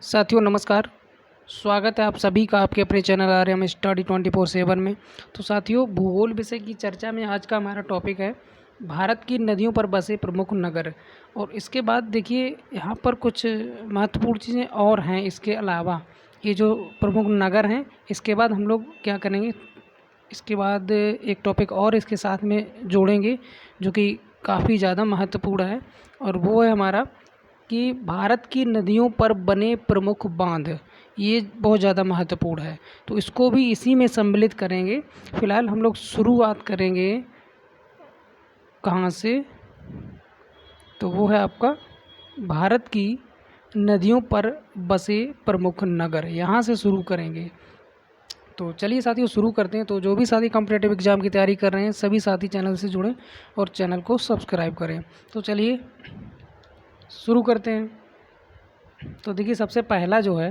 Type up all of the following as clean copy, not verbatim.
साथियों नमस्कार। स्वागत है आप सभी का आपके अपने चैनल आर्यम स्टडी 24/7 में। तो साथियों, भूगोल विषय की चर्चा में आज का हमारा टॉपिक है भारत की नदियों पर बसे प्रमुख नगर। और इसके बाद देखिए यहाँ पर कुछ महत्वपूर्ण चीज़ें और हैं। इसके अलावा ये जो प्रमुख नगर हैं, इसके बाद हम लोग क्या करेंगे, इसके बाद एक टॉपिक और इसके साथ में जोड़ेंगे जो कि काफ़ी ज़्यादा महत्वपूर्ण है, और वो है हमारा कि भारत की नदियों पर बने प्रमुख बांध। ये बहुत ज़्यादा महत्वपूर्ण है, तो इसको भी इसी में सम्मिलित करेंगे। फिलहाल हम लोग शुरुआत करेंगे कहाँ से, तो वो है आपका भारत की नदियों पर बसे प्रमुख नगर, यहाँ से शुरू करेंगे। तो चलिए साथियों शुरू करते हैं। तो जो भी साथी कॉम्पिटिटिव एग्ज़ाम की तैयारी कर रहे हैं, सभी साथी चैनल से जुड़ें और चैनल को सब्सक्राइब करें। तो चलिए शुरू करते हैं। तो देखिए सबसे पहला जो है,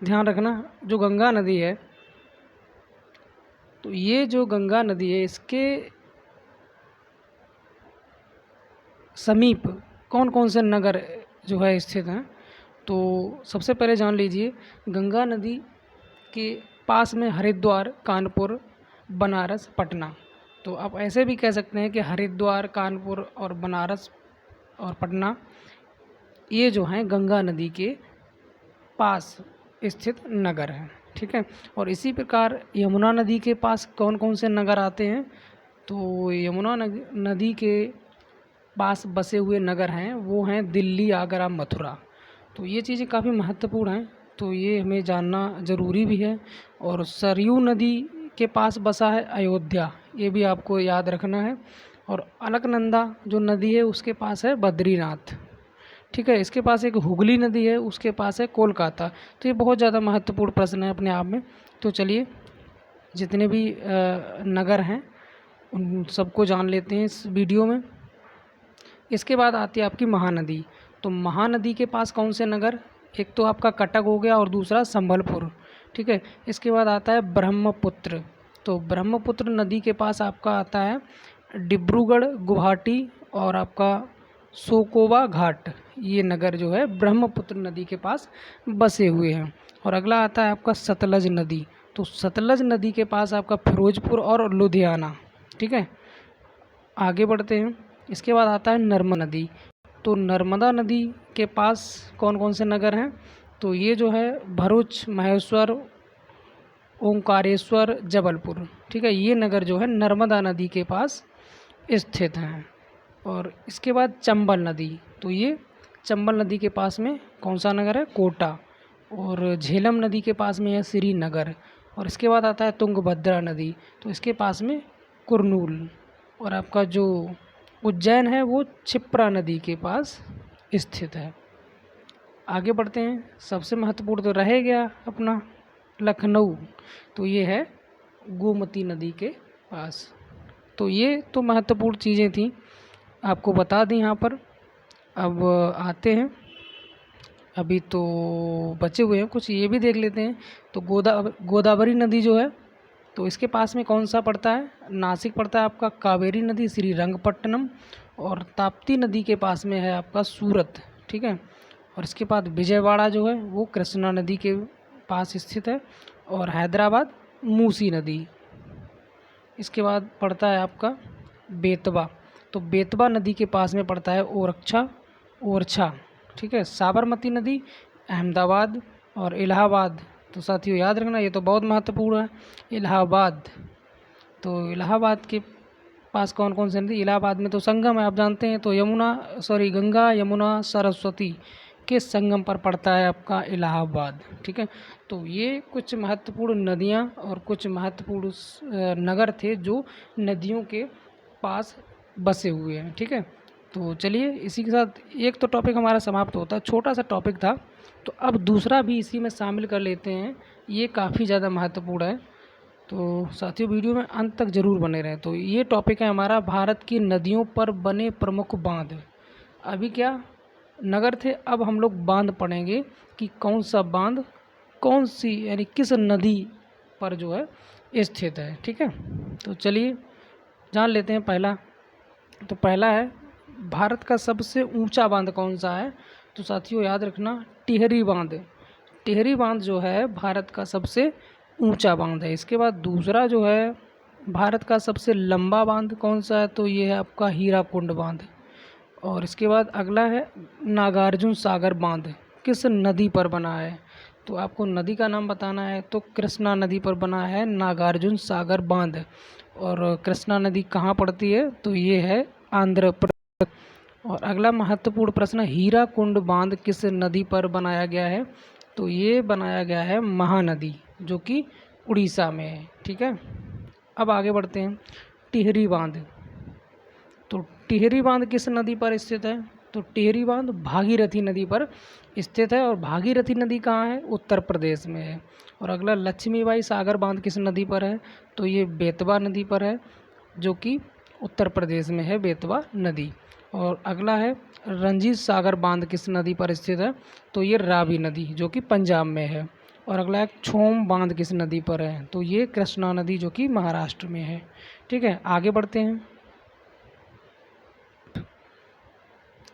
ध्यान रखना, जो गंगा नदी है, तो ये जो गंगा नदी है इसके समीप कौन कौन से नगर जो है स्थित हैं। तो सबसे पहले जान लीजिए, गंगा नदी के पास में हरिद्वार, कानपुर, बनारस, पटना। तो आप ऐसे भी कह सकते हैं कि हरिद्वार, कानपुर और बनारस और पटना ये जो हैं गंगा नदी के पास स्थित नगर हैं, ठीक है। और इसी प्रकार यमुना नदी के पास कौन कौन से नगर आते हैं, तो यमुना नदी के पास बसे हुए नगर हैं वो हैं दिल्ली, आगरा, मथुरा। तो ये चीज़ें काफ़ी महत्वपूर्ण हैं, तो ये हमें जानना ज़रूरी भी है। और सरयू नदी के पास बसा है अयोध्या, ये भी आपको याद रखना है। और अलकनंदा जो नदी है उसके पास है बद्रीनाथ, ठीक है। इसके पास एक हुगली नदी है, उसके पास है कोलकाता। तो ये बहुत ज़्यादा महत्वपूर्ण प्रश्न है अपने आप में। तो चलिए जितने भी नगर हैं उन सबको जान लेते हैं इस वीडियो में। इसके बाद आती है आपकी महानदी। तो महानदी के पास कौन से नगर, एक तो आपका कटक हो गया और दूसरा संबलपुर, ठीक है। इसके बाद आता है ब्रह्मपुत्र। तो ब्रह्मपुत्र नदी के पास आपका आता है डिब्रूगढ़, गुवाहाटी और आपका सोकोवा घाट। ये नगर जो है ब्रह्मपुत्र नदी के पास बसे हुए हैं। और अगला आता है आपका सतलज नदी। तो सतलज नदी के पास आपका फिरोजपुर और लुधियाना, ठीक है। आगे बढ़ते हैं। इसके बाद आता है नर्मदा नदी। तो नर्मदा नदी के पास कौन कौन से नगर हैं, तो ये जो है भरूच, महेश्वर, ओंकारेश्वर, जबलपुर, ठीक है। ये नगर जो है नर्मदा नदी के पास स्थित हैं। और इसके बाद चंबल नदी। तो ये चंबल नदी के पास में कौन सा नगर है, कोटा। और झेलम नदी के पास में है श्रीनगर। और इसके बाद आता है तुंगभद्रा नदी, तो इसके पास में कुरनूल। और आपका जो उज्जैन है वो क्षिप्रा नदी के पास स्थित है। आगे बढ़ते हैं। सबसे महत्वपूर्ण तो रह गया अपना लखनऊ, तो ये है गोमती नदी के पास। तो ये तो महत्वपूर्ण चीज़ें थी, आपको बता दें यहाँ पर। अब आते हैं, अभी तो बचे हुए हैं कुछ, ये भी देख लेते हैं। तो गोदावरी नदी जो है, तो इसके पास में कौन सा पड़ता है, नासिक पड़ता है आपका। कावेरी नदी श्रीरंगपट्टनम। और ताप्ती नदी के पास में है आपका सूरत, ठीक है। और इसके बाद विजयवाड़ा जो है वो कृष्णा नदी के पास स्थित है। और हैदराबाद मूसी नदी। इसके बाद पड़ता है आपका बेतवा। तो बेतवा नदी के पास में पड़ता है ओरछा, ठीक है। साबरमती नदी अहमदाबाद और इलाहाबाद। तो साथियों याद रखना, ये तो बहुत महत्वपूर्ण है, इलाहाबाद। तो इलाहाबाद के पास कौन कौन सी नदी, इलाहाबाद में तो संगम है आप जानते हैं। तो गंगा, यमुना, सरस्वती के संगम पर पड़ता है आपका इलाहाबाद, ठीक है। तो ये कुछ महत्वपूर्ण नदियाँ और कुछ महत्वपूर्ण नगर थे जो नदियों के पास बसे हुए हैं, ठीक है। तो चलिए इसी के साथ एक तो टॉपिक हमारा समाप्त होता है, छोटा सा टॉपिक था। तो अब दूसरा भी इसी में शामिल कर लेते हैं, ये काफ़ी ज़्यादा महत्वपूर्ण है। तो साथियों वीडियो में अंत तक ज़रूर बने रहें। तो ये टॉपिक है हमारा भारत की नदियों पर बने प्रमुख बांध। अभी क्या नगर थे, अब हम लोग बांध पढ़ेंगे कि कौन सा बांध कौन सी यानी किस नदी पर जो है स्थित है, ठीक है। तो चलिए जान लेते हैं पहला। तो पहला है भारत का सबसे ऊंचा बांध कौन सा है, तो साथियों याद रखना टिहरी बांध। टिहरी बांध जो है भारत का सबसे ऊंचा बांध है। इसके बाद दूसरा जो है भारत का सबसे लंबा बांध कौन सा है, तो ये है आपका हीराकुंड बांध। और इसके बाद अगला है नागार्जुन सागर बांध किस नदी पर बना है, तो आपको नदी का नाम बताना है। तो कृष्णा नदी पर बना है नागार्जुन सागर बांध। और कृष्णा नदी कहाँ पड़ती है, तो ये है आंध्र प्रदेश। और अगला महत्वपूर्ण प्रश्न, हीराकुंड बांध किस नदी पर बनाया गया है, तो ये बनाया गया है महानदी जो कि उड़ीसा में है। ठीक है, अब आगे बढ़ते हैं। टिहरी बांध, तो टिहरी बांध किस नदी पर स्थित है, तो टिहरी बांध भागीरथी नदी पर स्थित है। और भागीरथी नदी कहाँ है, उत्तर प्रदेश में है। और अगला लक्ष्मीबाई सागर बांध किस नदी पर है, तो ये बेतवा नदी पर है जो कि उत्तर प्रदेश में है, बेतवा नदी। और अगला है रंजीत सागर बांध किस नदी पर स्थित है, तो ये रावी नदी जो कि पंजाब में है। और अगला है छोम बांध किस नदी पर है, तो ये कृष्णा नदी जो कि महाराष्ट्र में है। ठीक है, आगे बढ़ते हैं।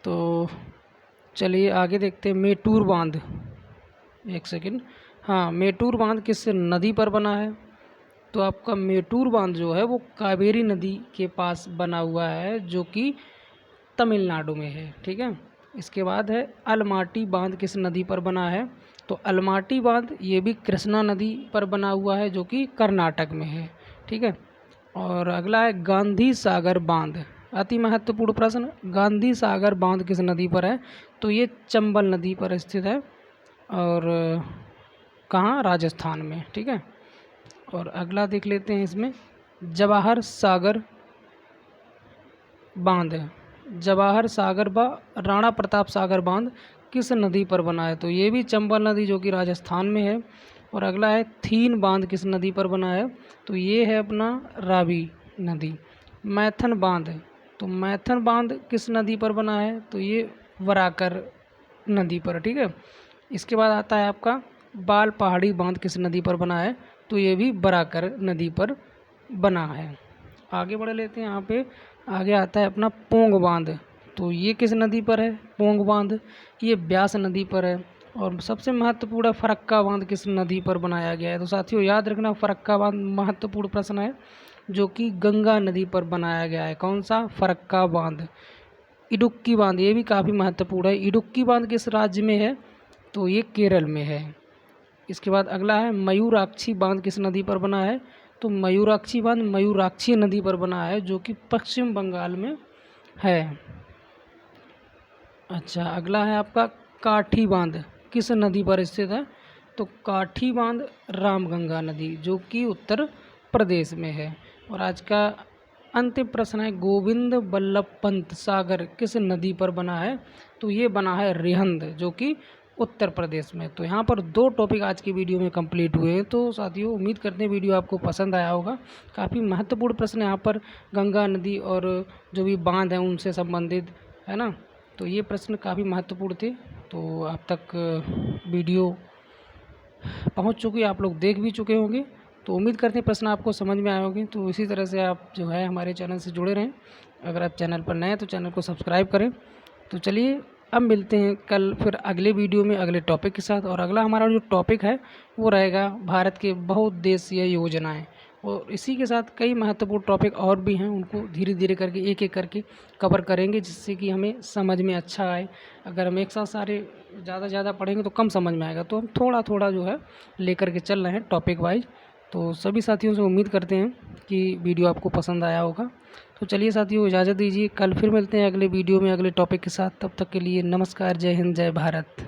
तो चलिए आगे देखते हैं मेटूर बांध। एक सेकंड, हाँ, मेटूर बांध किस नदी पर बना है, तो आपका मेटूर बांध जो है वो कावेरी नदी के पास बना हुआ है जो कि तमिलनाडु में है। ठीक है, इसके बाद है अलमाटी बांध किस नदी पर बना है, तो अलमाटी बांध ये भी कृष्णा नदी पर बना हुआ है जो कि कर्नाटक में है। ठीक है, और अगला है गांधी सागर बांध। अति महत्वपूर्ण प्रश्न, गांधी सागर बांध किस नदी पर है, तो ये चंबल नदी पर स्थित है। और कहाँ, राजस्थान में। ठीक है, और अगला देख लेते हैं इसमें जवाहर सागर बांध। जवाहर सागर व राणा प्रताप सागर बांध किस नदी पर बना है, तो ये भी चंबल नदी जो कि राजस्थान में है। और अगला है थीन बांध किस नदी पर बना है, तो ये है अपना रावी नदी। मैथन बांध, तो मैथन बांध किस नदी पर बना है, तो ये वराकर नदी पर। ठीक है, इसके बाद आता है आपका बाल पहाड़ी बांध किस नदी पर बना है, तो ये भी बराकर नदी पर बना है। आगे बढ़ लेते हैं। यहाँ पे आगे आता है अपना पोंग बांध, तो ये किस नदी पर है, पोंग बांध ये ब्यास नदी पर है। और सबसे महत्वपूर्ण फरक्का बांध किस नदी पर बनाया गया है, तो साथियों याद रखना फरक्का बांध महत्वपूर्ण प्रश्न है जो कि गंगा नदी पर बनाया गया है। कौन सा, फरक्का बांध। इडुक्की बांध ये भी काफ़ी महत्वपूर्ण है। इडुक्की बांध किस राज्य में है, तो ये केरल में है। इसके बाद अगला है मयूराक्षी बांध किस नदी पर बना है, तो मयूराक्षी बांध मयूराक्षी नदी पर बना है जो कि पश्चिम बंगाल में है। अच्छा, अगला है आपका काठी बांध किस नदी पर स्थित है, तो काठी बांध रामगंगा नदी जो कि उत्तर प्रदेश में है। और आज का अंतिम प्रश्न है गोविंद बल्लभ पंत सागर किस नदी पर बना है, तो ये बना है रिहंद जो कि उत्तर प्रदेश में। तो यहाँ पर 2 टॉपिक आज की वीडियो में कंप्लीट हुए हैं। तो साथियों उम्मीद करते हैं वीडियो आपको पसंद आया होगा। काफ़ी महत्वपूर्ण प्रश्न यहाँ पर गंगा नदी और जो भी बांध हैं उनसे संबंधित है ना, तो ये प्रश्न काफ़ी महत्वपूर्ण थे। तो अब तक वीडियो पहुँच चुकी, आप लोग देख भी चुके होंगे। तो उम्मीद करते हैं प्रश्न आपको समझ में आए होंगे। तो इसी तरह से आप जो है हमारे चैनल से जुड़े रहें। अगर आप चैनल पर नए हैं तो चैनल को सब्सक्राइब करें। तो चलिए अब मिलते हैं कल फिर अगले वीडियो में अगले टॉपिक के साथ। और अगला हमारा जो टॉपिक है वो रहेगा भारत के बहुउद्देशीय योजनाएं। और इसी के साथ कई महत्वपूर्ण टॉपिक और भी हैं, उनको धीरे धीरे करके एक एक करके कवर करेंगे जिससे कि हमें समझ में अच्छा आए। अगर हम एक साथ सारे ज़्यादा पढ़ेंगे तो कम समझ में आएगा, तो हम थोड़ा थोड़ा जो है लेकर के चल रहे हैं टॉपिक वाइज। तो सभी साथियों से उम्मीद करते हैं कि वीडियो आपको पसंद आया होगा। तो चलिए साथियों इजाज़त दीजिए, कल फिर मिलते हैं अगले वीडियो में अगले टॉपिक के साथ। तब तक के लिए नमस्कार, जय हिंद, जय भारत।